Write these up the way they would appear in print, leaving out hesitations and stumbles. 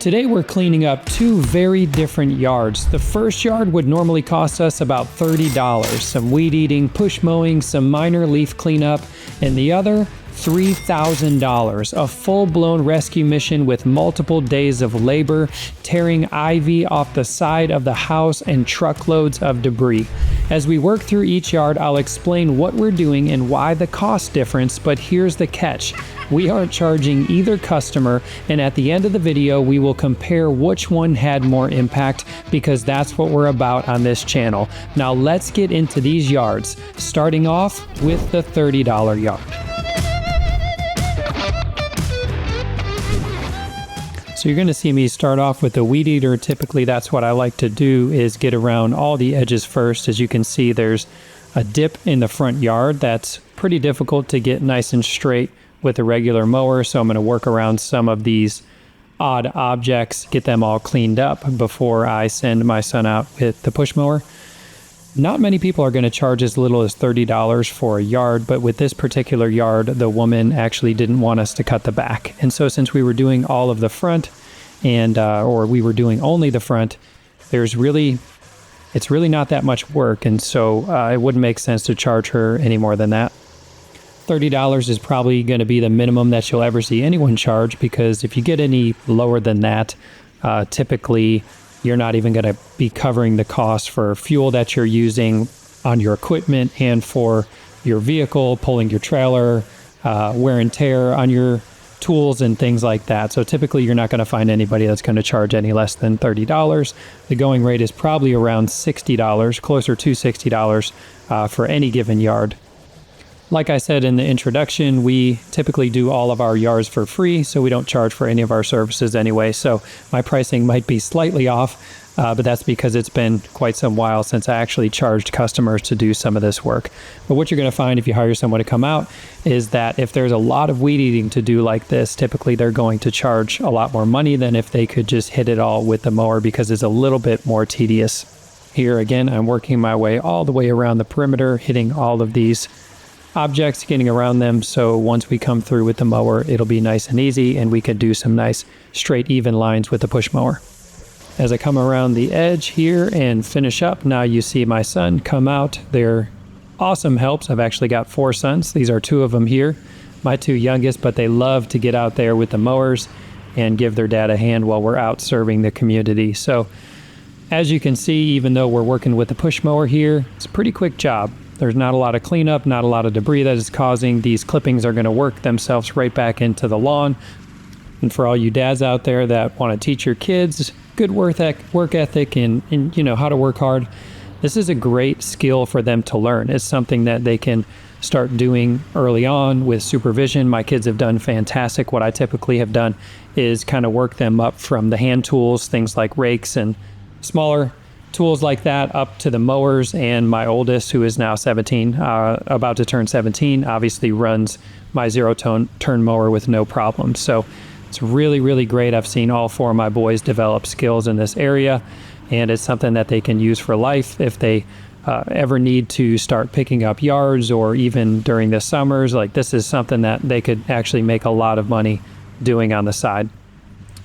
Today we're cleaning up two very different yards. The first yard would normally cost us about $30, some weed eating, push mowing, some minor leaf cleanup, and the other $3,000, a full-blown rescue mission with multiple days of labor, tearing ivy off the side of the house and truckloads of debris. As we work through each yard, I'll explain what we're doing and why the cost difference, but here's the catch. We aren't charging either customer, and at the end of the video, we will compare which one had more impact, because that's what we're about on this channel. Now let's get into these yards, starting off with the $30 yard. So you're going to see me start off with the weed eater. Typically that's what I like to do, is get around all the edges first. As you can see, there's a dip in the front yard that's pretty difficult to get nice and straight with a regular mower, so I'm going to work around some of these odd objects, get them all cleaned up before I send my son out with the push mower. Not many people are going to charge as little as $30 for a yard, but with this particular yard, the woman actually didn't want us to cut the back. And so since we were doing all of the front, and or we were doing only the front, it's really not that much work, and so it wouldn't make sense to charge her any more than that. $30 is probably going to be the minimum that you'll ever see anyone charge, because if you get any lower than that, typically you're not even going to be covering the cost for fuel that you're using on your equipment and for your vehicle, pulling your trailer, wear and tear on your tools and things like that. So typically you're not going to find anybody that's going to charge any less than $30. The going rate is probably around $60, closer to $60 for any given yard. Like I said in the introduction, we typically do all of our yards for free, so we don't charge for any of our services anyway. So my pricing might be slightly off, but that's because it's been quite some while since I actually charged customers to do some of this work. But what you're going to find if you hire someone to come out is that if there's a lot of weed eating to do like this, typically they're going to charge a lot more money than if they could just hit it all with the mower, because it's a little bit more tedious. Here again, I'm working my way all the way around the perimeter, hitting all of these objects, getting around them, so once we come through with the mower, it'll be nice and easy, and we could do some nice straight even lines with the push mower. As I come around the edge here and finish up, now you see my son come out. They're awesome helps. I've actually got 4 sons. These are 2 of them here, my 2 youngest, but they love to get out there with the mowers and give their dad a hand while we're out serving the community. So as you can see, even though we're working with the push mower here, it's a pretty quick job. There's not a lot of cleanup, not a lot of debris that is causing. These clippings are going to work themselves right back into the lawn. And for all you dads out there that want to teach your kids good work ethic and you know how to work hard, this is a great skill for them to learn. It's something that they can start doing early on with supervision. My kids have done fantastic. What I typically have done is kind of work them up from the hand tools, things like rakes and smaller tools like that, up to the mowers. And my oldest, who is now 17, about to turn 17, obviously runs my zero-turn mower with no problem. So it's really, really great. I've seen all 4 of my boys develop skills in this area, and it's something that they can use for life if they ever need to start picking up yards, or even during the summers. Like, this is something that they could actually make a lot of money doing on the side.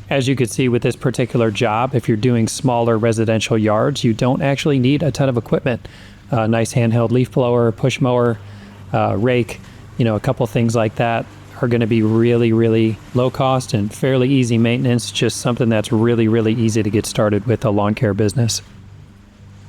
As you can see with this particular job, if you're doing smaller residential yards, you don't actually need a ton of equipment. A nice handheld leaf blower, push mower, rake, a couple things like that are going to be really, really low cost and fairly easy maintenance, just something that's really, really easy to get started with a lawn care business.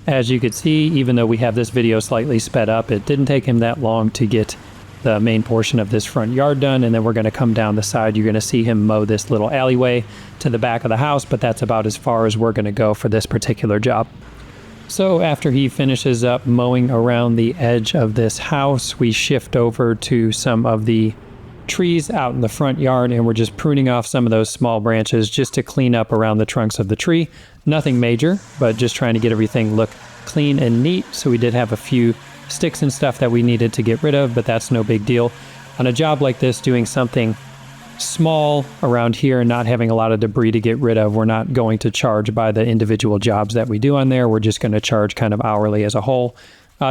As you can see, even though we have this video slightly sped up, it didn't take him that long to get the main portion of this front yard done, and then we're going to come down the side. You're going to see him mow this little alleyway to the back of the house, but that's about as far as we're going to go for this particular job. So after he finishes up mowing around the edge of this house, we shift over to some of the trees out in the front yard, and we're just pruning off some of those small branches just to clean up around the trunks of the tree. Nothing major, but just trying to get everything look clean and neat. So we did have a few sticks and stuff that we needed to get rid of, but that's no big deal. On a job like this, doing something small around here and not having a lot of debris to get rid of, we're not going to charge by the individual jobs that we do on there. We're just going to charge kind of hourly as a whole.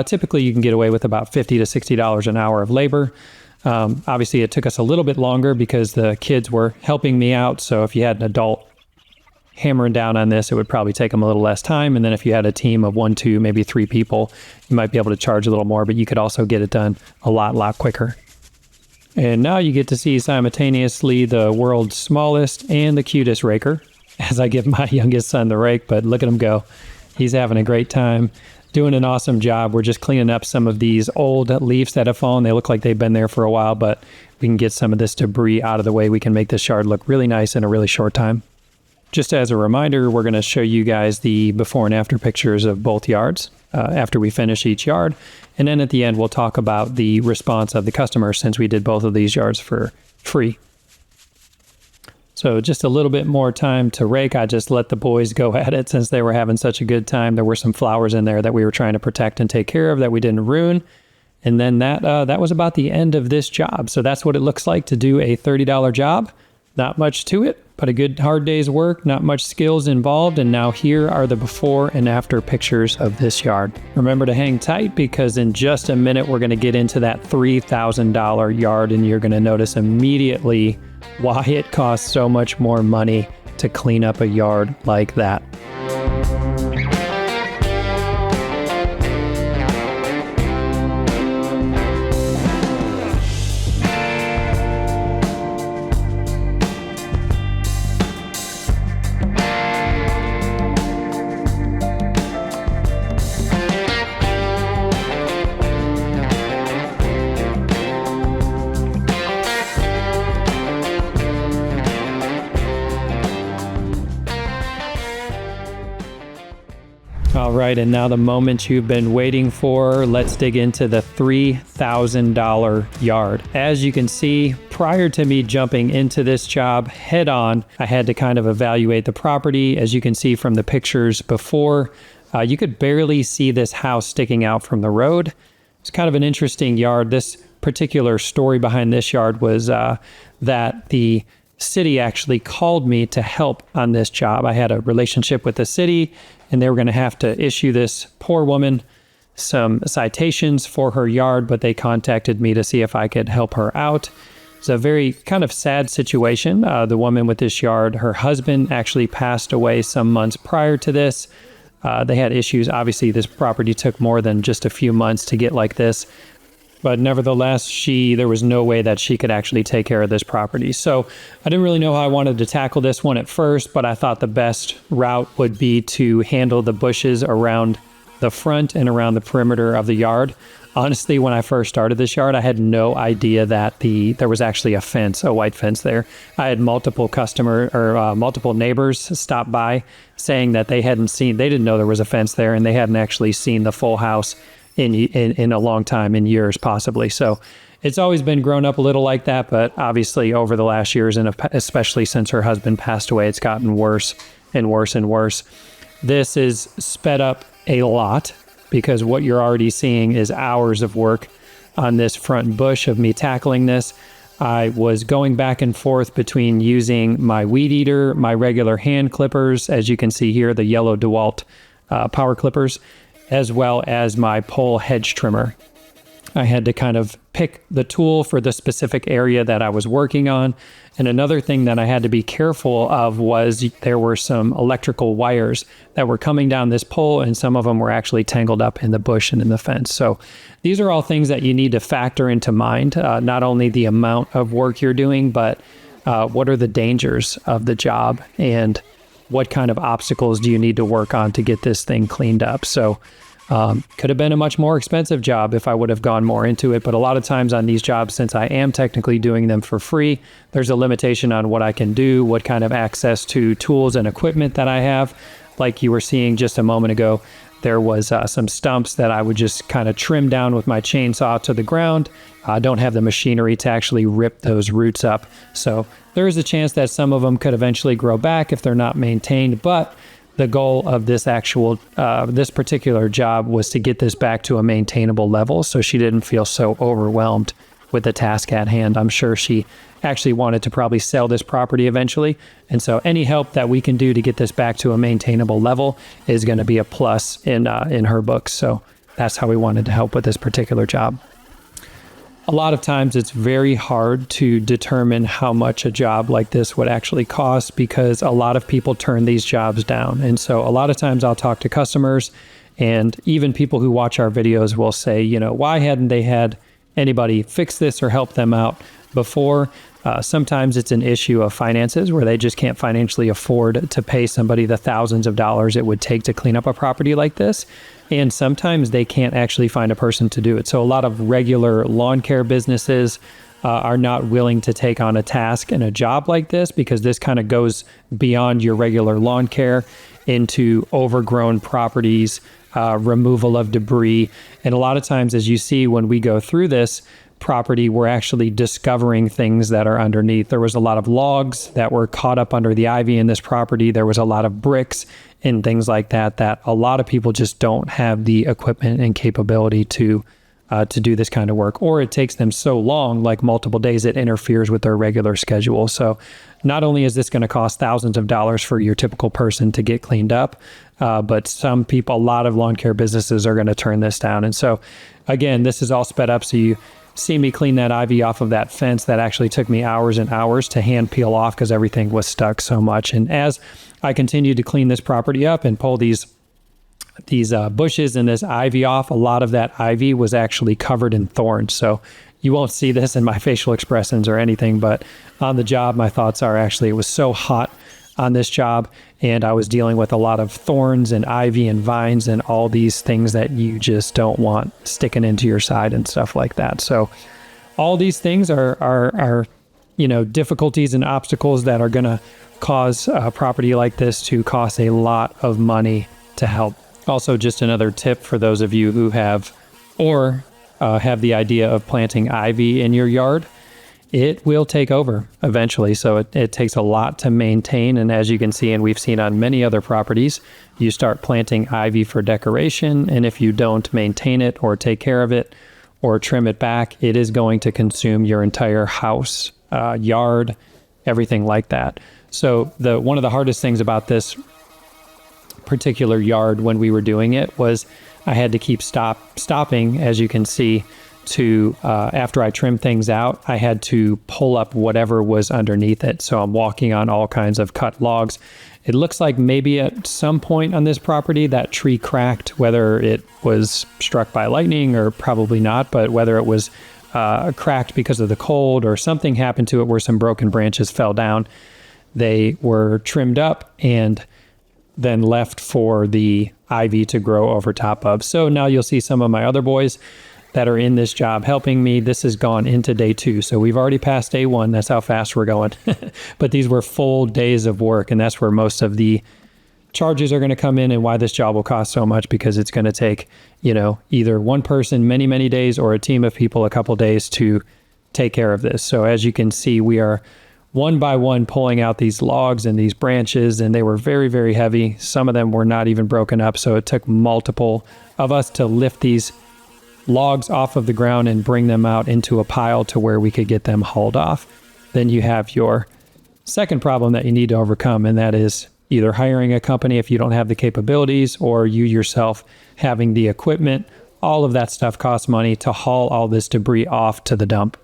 Typically you can get away with about $50 to $60 an hour of labor. Obviously it took us a little bit longer because the kids were helping me out. So if you had an adult hammering down on this, it would probably take them a little less time. And then if you had a team of 1, 2, maybe 3 people, you might be able to charge a little more, but you could also get it done a lot quicker. And now you get to see simultaneously the world's smallest and the cutest raker as I give my youngest son the rake, but look at him go. He's having a great time, doing an awesome job. We're just cleaning up some of these old leaves that have fallen. They look like they've been there for a while, but we can get some of this debris out of the way. We can make this yard look really nice in a really short time. Just as a reminder, we're going to show you guys the before and after pictures of both yards after we finish each yard. And then at the end, we'll talk about the response of the customer since we did both of these yards for free. So just a little bit more time to rake. I just let the boys go at it since they were having such a good time. There were some flowers in there that we were trying to protect and take care of that we didn't ruin. And then that was about the end of this job. So that's what it looks like to do a $30 job. Not much to it, but a good hard day's work, not much skills involved. And now here are the before and after pictures of this yard. Remember to hang tight because in just a minute, we're going to get into that $3,000 yard and you're going to notice immediately why it costs so much more money to clean up a yard like that. All right, and now the moment you've been waiting for, let's dig into the $3,000 yard. As you can see, prior to me jumping into this job head on, I had to kind of evaluate the property. As you can see from the pictures before, you could barely see this house sticking out from the road. It's kind of an interesting yard. This particular story behind this yard was that the city actually called me to help on this job. I had a relationship with the city and they were going to have to issue this poor woman some citations for her yard, but they contacted me to see if I could help her out. It's a very kind of sad situation. The woman with this yard, her husband actually passed away some months prior to this. They had issues. Obviously, this property took more than just a few months to get like this. But nevertheless, there was no way that she could actually take care of this property. So I didn't really know how I wanted to tackle this one at first, but I thought the best route would be to handle the bushes around the front and around the perimeter of the yard. Honestly, when I first started this yard, I had no idea that there was actually a fence, a white fence there. I had multiple multiple neighbors stop by saying that they didn't know there was a fence there and they hadn't actually seen the full house in a long time, in years possibly. So it's always been grown up a little like that, but obviously over the last years, and especially since her husband passed away, it's gotten worse and worse and worse. This is sped up a lot because what you're already seeing is hours of work on this front bush of me tackling this. I was going back and forth between using my weed eater, my regular hand clippers, as you can see here, the yellow DeWalt power clippers, as well as my pole hedge trimmer. I had to kind of pick the tool for the specific area that I was working on. And another thing that I had to be careful of was there were some electrical wires that were coming down this pole, and some of them were actually tangled up in the bush and in the fence. So these are all things that you need to factor into mind, not only the amount of work you're doing, but what are the dangers of the job and what kind of obstacles do you need to work on to get this thing cleaned up. So could have been a much more expensive job if I would have gone more into it. But a lot of times on these jobs, since I am technically doing them for free, there's a limitation on what I can do, what kind of access to tools and equipment that I have. Like you were seeing just a moment ago, there was some stumps that I would just kind of trim down with my chainsaw to the ground. I don't have the machinery to actually rip those roots up. So there is a chance that some of them could eventually grow back if they're not maintained. But the goal of this this particular job was to get this back to a maintainable level so she didn't feel so overwhelmed with the task at hand. I'm sure she actually wanted to probably sell this property eventually. And so any help that we can do to get this back to a maintainable level is going to be a plus in her books. So that's how we wanted to help with this particular job. A lot of times it's very hard to determine how much a job like this would actually cost because a lot of people turn these jobs down. And so a lot of times I'll talk to customers, and even people who watch our videos will say, why hadn't they had anybody fix this or help them out before? Sometimes it's an issue of finances where they just can't financially afford to pay somebody the thousands of dollars it would take to clean up a property like this. And sometimes they can't actually find a person to do it. So a lot of regular lawn care businesses are not willing to take on a task and a job like this because this kind of goes beyond your regular lawn care into overgrown properties, removal of debris. And a lot of times, as you see when we go through this property, we're actually discovering things that are underneath. There was a lot of logs that were caught up under the ivy in this property. There was a lot of bricks and things like that a lot of people just don't have the equipment and capability to do this kind of work, or it takes them so long, like multiple days, it interferes with their regular schedule. So not only is this going to cost thousands of dollars for your typical person to get cleaned up, but some people, a lot of lawn care businesses are going to turn this down. And so again, this is all sped up. So you see me clean that ivy off of that fence that actually took me hours and hours to hand peel off because everything was stuck so much. And as I continued to clean this property up and pull these bushes and this ivy off, a lot of that ivy was actually covered in thorns. So you won't see this in my facial expressions or anything, but on the job, my thoughts are actually it was so hot on this job, and I was dealing with a lot of thorns and ivy and vines and all these things that you just don't want sticking into your side and stuff like that. So all these things are difficulties and obstacles that are going to cause a property like this to cost a lot of money to help. Also, just another tip for those of you who have the idea of planting ivy in your yard. It will take over eventually. So it takes a lot to maintain. And as you can see, and we've seen on many other properties, you start planting ivy for decoration. And if you don't maintain it or take care of it or trim it back, it is going to consume your entire house, yard, everything like that. So one of the hardest things about this particular yard when we were doing it was I had to keep stopping, as you can see, to after I trimmed things out, I had to pull up whatever was underneath it. So I'm walking on all kinds of cut logs. It looks like maybe at some point on this property that tree cracked, whether it was struck by lightning or probably not, but whether it was cracked because of the cold or something happened to it where some broken branches fell down. They were trimmed up and then left for the ivy to grow over top of. So now you'll see some of my other boys that are in this job helping me. This has gone into day 2. So we've already passed day 1. That's how fast we're going. But these were full days of work. And that's where most of the charges are going to come in and why this job will cost so much, because it's going to take, either one person many, many days or a team of people a couple days to take care of this. So as you can see, we are one by one pulling out these logs and these branches, and they were very, very heavy. Some of them were not even broken up. So it took multiple of us to lift these logs off of the ground and bring them out into a pile to where we could get them hauled off. Then you have your second problem that you need to overcome, and that is either hiring a company if you don't have the capabilities, or you yourself having the equipment. All of that stuff costs money to haul all this debris off to the dump.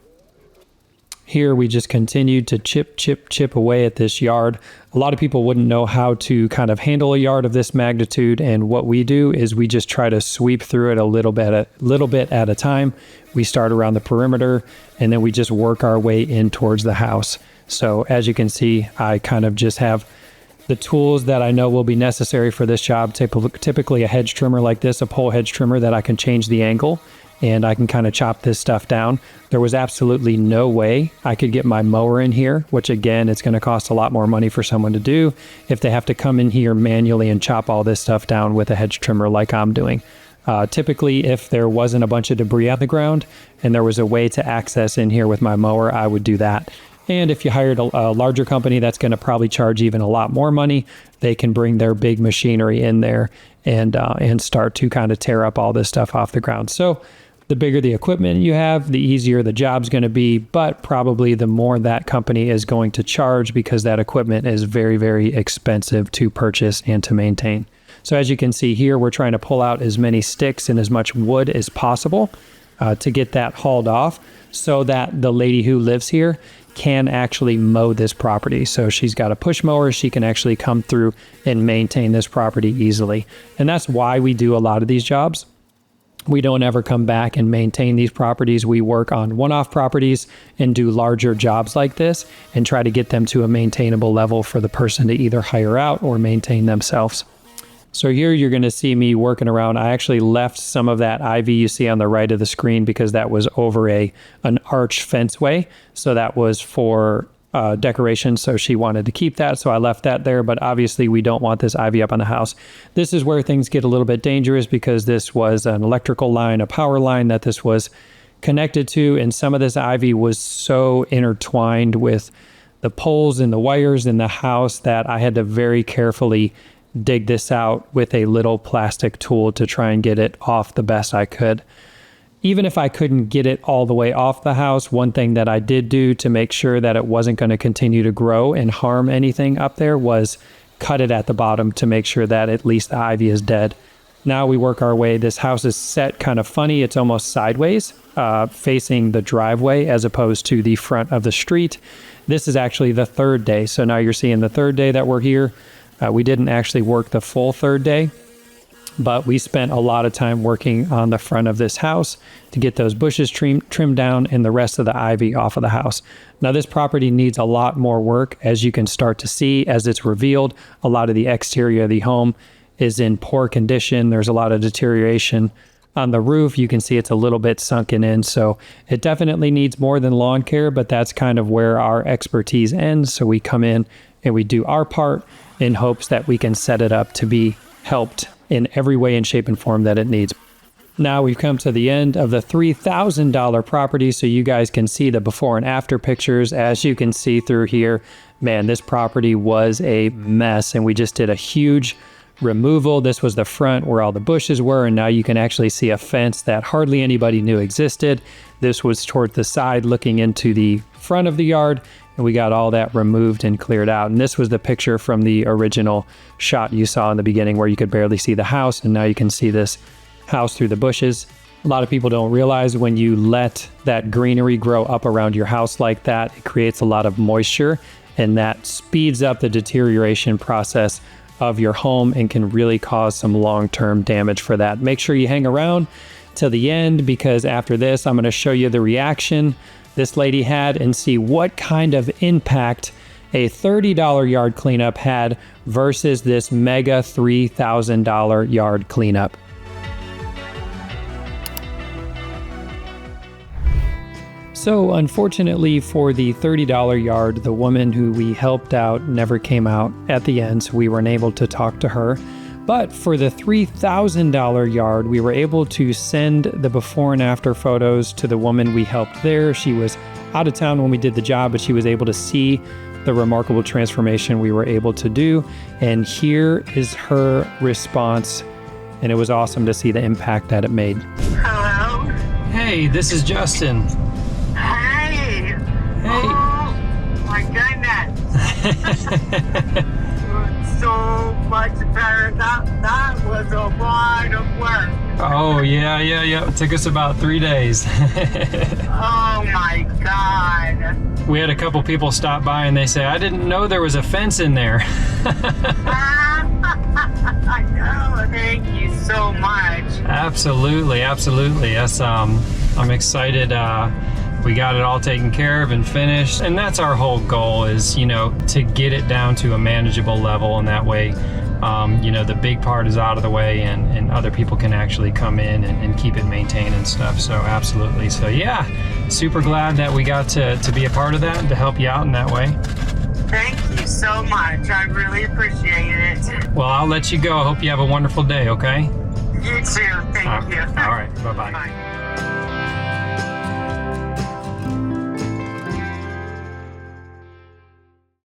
Here we just continued to chip away at this yard. A lot of people wouldn't know how to kind of handle a yard of this magnitude, and what we do is we just try to sweep through it a little bit at a time. We start around the perimeter, and then we just work our way in towards the house. So as you can see, I kind of just have the tools that I know will be necessary for this job. Typically a hedge trimmer like this, a pole hedge trimmer that I can change the angle, and I can kind of chop this stuff down. There was absolutely no way I could get my mower in here, which again, it's going to cost a lot more money for someone to do if they have to come in here manually and chop all this stuff down with a hedge trimmer like I'm doing. Typically, if there wasn't a bunch of debris on the ground and there was a way to access in here with my mower, I would do that. And if you hired a larger company that's going to probably charge even a lot more money, they can bring their big machinery in there and start to kind of tear up all this stuff off the ground. So the bigger the equipment you have, the easier the job's going to be, but probably the more that company is going to charge, because that equipment is very, very expensive to purchase and to maintain. So as you can see here, we're trying to pull out as many sticks and as much wood as possible. to get that hauled off so that the lady who lives here can actually mow this property. So she's got a push mower. She can actually come through and maintain this property easily. And that's why we do a lot of these jobs. We don't ever come back and maintain these properties. We work on one-off properties and do larger jobs like this and try to get them to a maintainable level for the person to either hire out or maintain themselves. So here you're going to see me working around. I actually left some of that ivy you see on the right of the screen because that was over an arch fenceway. So that was for decoration. So she wanted to keep that. So I left that there. But obviously we don't want this ivy up on the house. This is where things get a little bit dangerous because this was an electrical line, a power line that this was connected to. And some of this ivy was so intertwined with the poles and the wires in the house that I had to very carefully dig this out with a little plastic tool to try and get it off the best I could. Even if I couldn't get it all the way off the house, one thing that I did do to make sure that it wasn't going to continue to grow and harm anything up there was cut it at the bottom to make sure that at least the ivy is dead. Now we work our way. This house is set kind of funny. It's almost sideways, facing the driveway as opposed to the front of the street. This is actually the third day. So now you're seeing the third day that we're here. We didn't actually work the full third day, but we spent a lot of time working on the front of this house to get those bushes trimmed down and the rest of the ivy off of the house. Now this property needs a lot more work, as you can start to see as it's revealed. A lot of the exterior of the home is in poor condition. There's a lot of deterioration on the roof. You can see it's a little bit sunken in, so it definitely needs more than lawn care, but that's kind of where our expertise ends. So we come in and we do our part in hopes that we can set it up to be helped in every way and shape and form that it needs. Now we've come to the end of the $3,000 property, so you guys can see the before and after pictures. As you can see through here, man, this property was a mess, and we just did a huge removal. This was the front where all the bushes were, and now you can actually see a fence that hardly anybody knew existed. This was toward the side looking into the front of the yard, and we got all that removed and cleared out. And this was the picture from the original shot you saw in the beginning where you could barely see the house, and now you can see this house through the bushes. A lot of people don't realize when you let that greenery grow up around your house like that, it creates a lot of moisture, and that speeds up the deterioration process of your home and can really cause some long-term damage for that. Make sure you hang around till the end, because after this I'm going to show you the reaction this lady had and see what kind of impact a $30 yard cleanup had versus this mega $3,000 yard cleanup. So unfortunately for the $30 yard, the woman who we helped out never came out at the end, so we weren't able to talk to her. But for the $3,000 yard, we were able to send the before and after photos to the woman we helped there. She was out of town when we did the job, but she was able to see the remarkable transformation we were able to do. And here is her response. And it was awesome to see the impact that it made. Hello? Hey, this is Justin. Hey! Hey. Oh, my goodness. So much better. That was a lot of work. Oh, yeah. It took us about 3 days. Oh my God. We had a couple people stop by and they say, I didn't know there was a fence in there. I know. Thank you so much. Absolutely. Yes, I'm excited. We got it all taken care of and finished, and that's our whole goal is, to get it down to a manageable level, and that way, the big part is out of the way and other people can actually come in and keep it maintained and stuff. So absolutely. So yeah, super glad that we got to be a part of that and to help you out in that way. Thank you so much. I really appreciate it. Well, I'll let you go. I hope you have a wonderful day, okay? You too. Thank you. All right. Bye-bye. Bye.